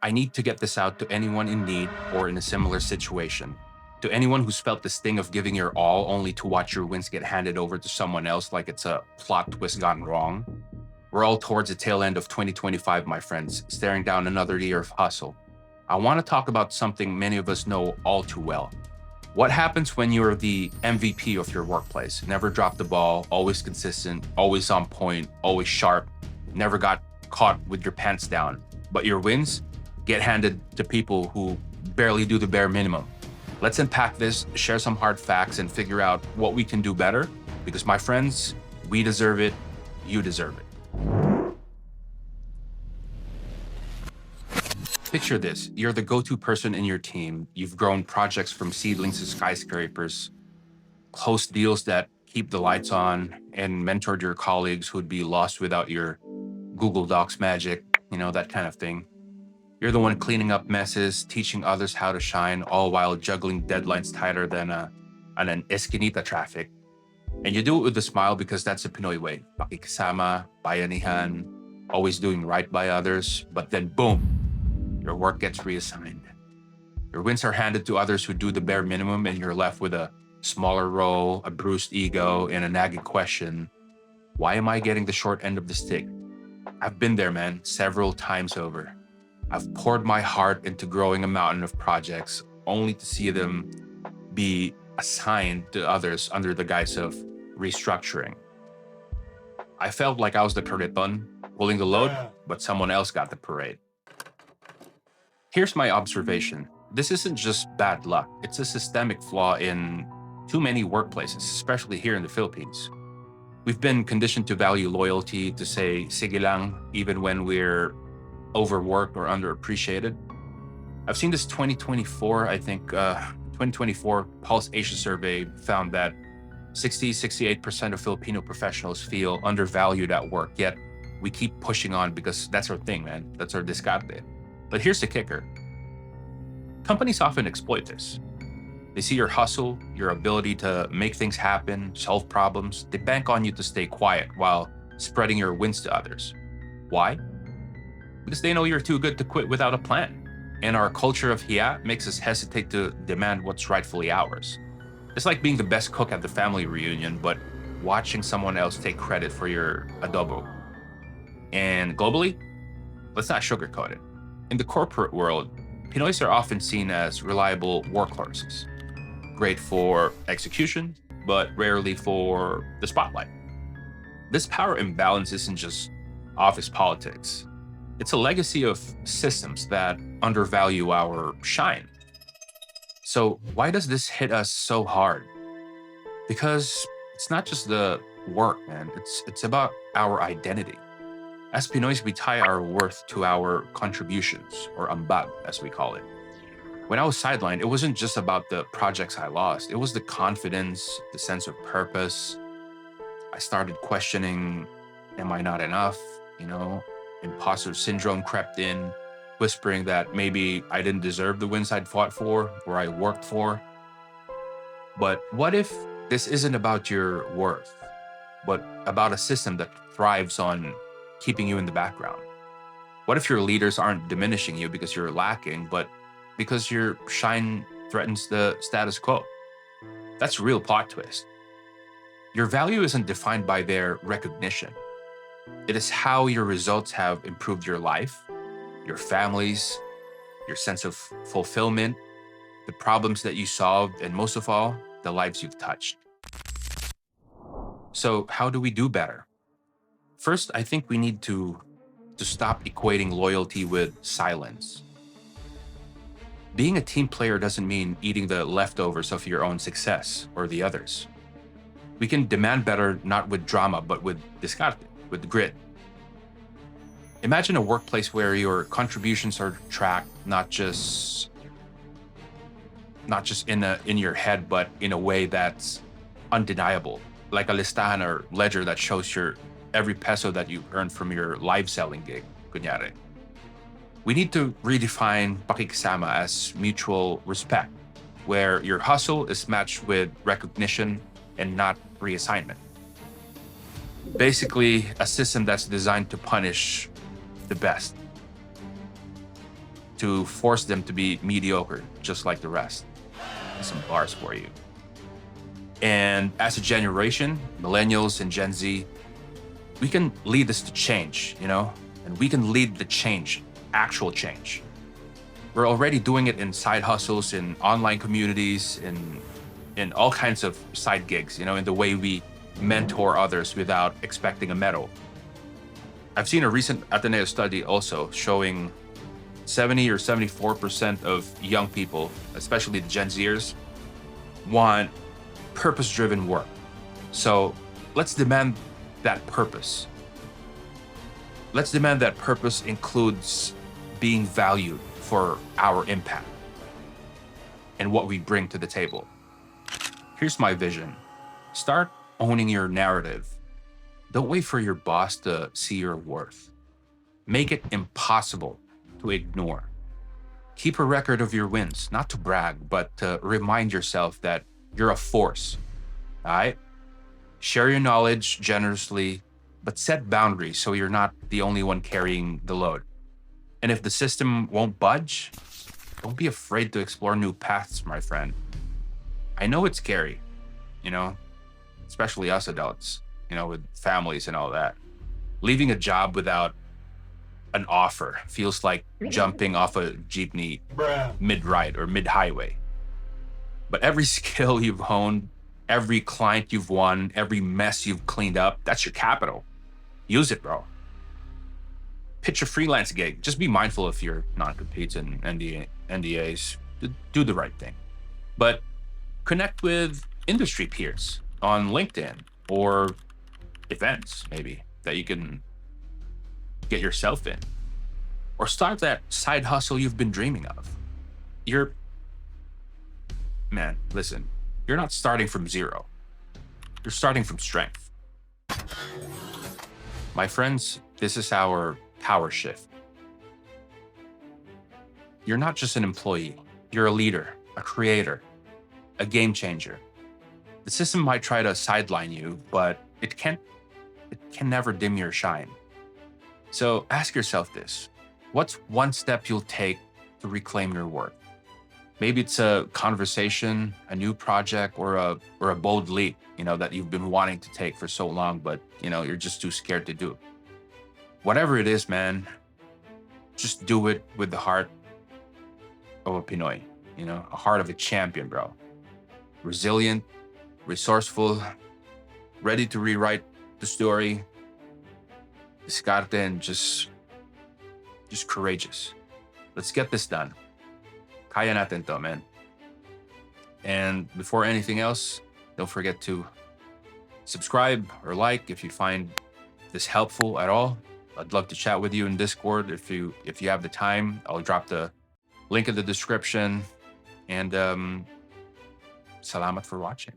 I need to get this out to anyone in need or in a similar situation. To anyone who's felt the sting of giving your all only to watch your wins get handed over to someone else like it's a plot twist gone wrong. We're all towards the tail end of 2025, my friends, staring down another year of hustle. I want to talk about something many of us know all too well. What happens when you're the MVP of your workplace? Never dropped the ball, always consistent, always on point, always sharp, never got caught with your pants down. But your wins get handed to people who barely do the bare minimum. Let's unpack this, share some hard facts, and figure out what we can do better. Because my friends, we deserve it, you deserve it. Picture this, you're the go-to person in your team. You've grown projects from seedlings to skyscrapers, closed deals that keep the lights on, and mentored your colleagues who'd be lost without your Google Docs magic, that kind of thing. You're the one cleaning up messes, teaching others how to shine, all while juggling deadlines tighter than an eskinita traffic. And you do it with a smile because that's the Pinoy way. Pakikisama, bayanihan, always doing right by others, but then boom, your work gets reassigned. Your wins are handed to others who do the bare minimum, and you're left with a smaller role, a bruised ego, and a nagging question. Why am I getting the short end of the stick? I've been there, man, several times over. I've poured my heart into growing a mountain of projects, only to see them be assigned to others under the guise of restructuring. I felt like I was the kariton, pulling the load, but someone else got the parade. Here's my observation. This isn't just bad luck. It's a systemic flaw in too many workplaces, especially here in the Philippines. We've been conditioned to value loyalty, to say sige lang, even when we're overworked or underappreciated. I've seen this 2024 Pulse Asia survey found that 68% of Filipino professionals feel undervalued at work, yet we keep pushing on because that's our thing, man. That's our diskarte. But here's the kicker. Companies often exploit this. They see your hustle, your ability to make things happen, solve problems. They bank on you to stay quiet while spreading your wins to others. Why? Because they know you're too good to quit without a plan. And our culture of hiya makes us hesitate to demand what's rightfully ours. It's like being the best cook at the family reunion, but watching someone else take credit for your adobo. And globally, let's not sugarcoat it. In the corporate world, Pinoys are often seen as reliable workhorses, great for execution, but rarely for the spotlight. This power imbalance isn't just office politics. It's a legacy of systems that undervalue our shine. So why does this hit us so hard? Because it's not just the work, man. It's about our identity. As Pinoys, we tie our worth to our contributions, or ambag, as we call it. When I was sidelined, it wasn't just about the projects I lost. It was the confidence, the sense of purpose. I started questioning, am I not enough? Imposter syndrome crept in, whispering that maybe I didn't deserve the wins I'd fought for or I worked for. But what if this isn't about your worth, but about a system that thrives on keeping you in the background? What if your leaders aren't diminishing you because you're lacking, but because your shine threatens the status quo? That's a real plot twist. Your value isn't defined by their recognition. It is how your results have improved your life, your families, your sense of fulfillment, the problems that you solved, and most of all, the lives you've touched. So how do we do better? First, I think we need to stop equating loyalty with silence. Being a team player doesn't mean eating the leftovers of your own success or the others. We can demand better not with drama, but with diskarte, with grit. Imagine a workplace where your contributions are tracked not just in your head, but in a way that's undeniable, like a listahan or ledger that shows your every peso that you earned from your live selling gig, kunyari. We need to redefine pakikisama as mutual respect, where your hustle is matched with recognition and not reassignment. Basically, a system that's designed to punish the best. to force them to be mediocre, just like the rest. Some bars for you. And as a generation, millennials and Gen Z, we can lead this to change, and we can lead the change, actual change. We're already doing it in side hustles, in online communities, in all kinds of side gigs, in the way we mentor others without expecting a medal. I've seen a recent Ateneo study also showing 70 or 74% of young people, especially the Gen Zers, want purpose-driven work. So let's demand that purpose. Let's demand that purpose includes being valued for our impact and what we bring to the table. Here's my vision. Start owning your narrative. Don't wait for your boss to see your worth. Make it impossible to ignore. Keep a record of your wins, not to brag, but to remind yourself that you're a force. All right? Share your knowledge generously, but set boundaries so you're not the only one carrying the load. And if the system won't budge, don't be afraid to explore new paths, my friend. I know it's scary, especially us adults, with families and all that. Leaving a job without an offer feels like jumping off a jeepney mid-ride or mid-highway. But every skill you've honed, every client you've won, every mess you've cleaned up, that's your capital. Use it, bro. Pitch a freelance gig. Just be mindful of your non-competes and NDAs. Do the right thing. But connect with industry peers on LinkedIn or events, maybe, that you can get yourself in. Or start that side hustle you've been dreaming of. Man, listen, you're not starting from zero. You're starting from strength. My friends, this is our power shift. You're not just an employee. You're a leader, a creator, a game changer. The system might try to sideline you, but it can never dim your shine. So ask yourself this. What's one step you'll take to reclaim your worth? Maybe it's a conversation, a new project, or a bold leap, that you've been wanting to take for so long, but you're just too scared to do. Whatever it is, man, just do it with the heart of a Pinoy, a heart of a champion, bro. Resilient, resourceful, ready to rewrite the story, diskarte, and just courageous. Let's get this done. Kaya natin to, man. And before anything else, don't forget to subscribe or like if you find this helpful at all. I'd love to chat with you in Discord if you have the time. I'll drop the link in the description. And salamat for watching.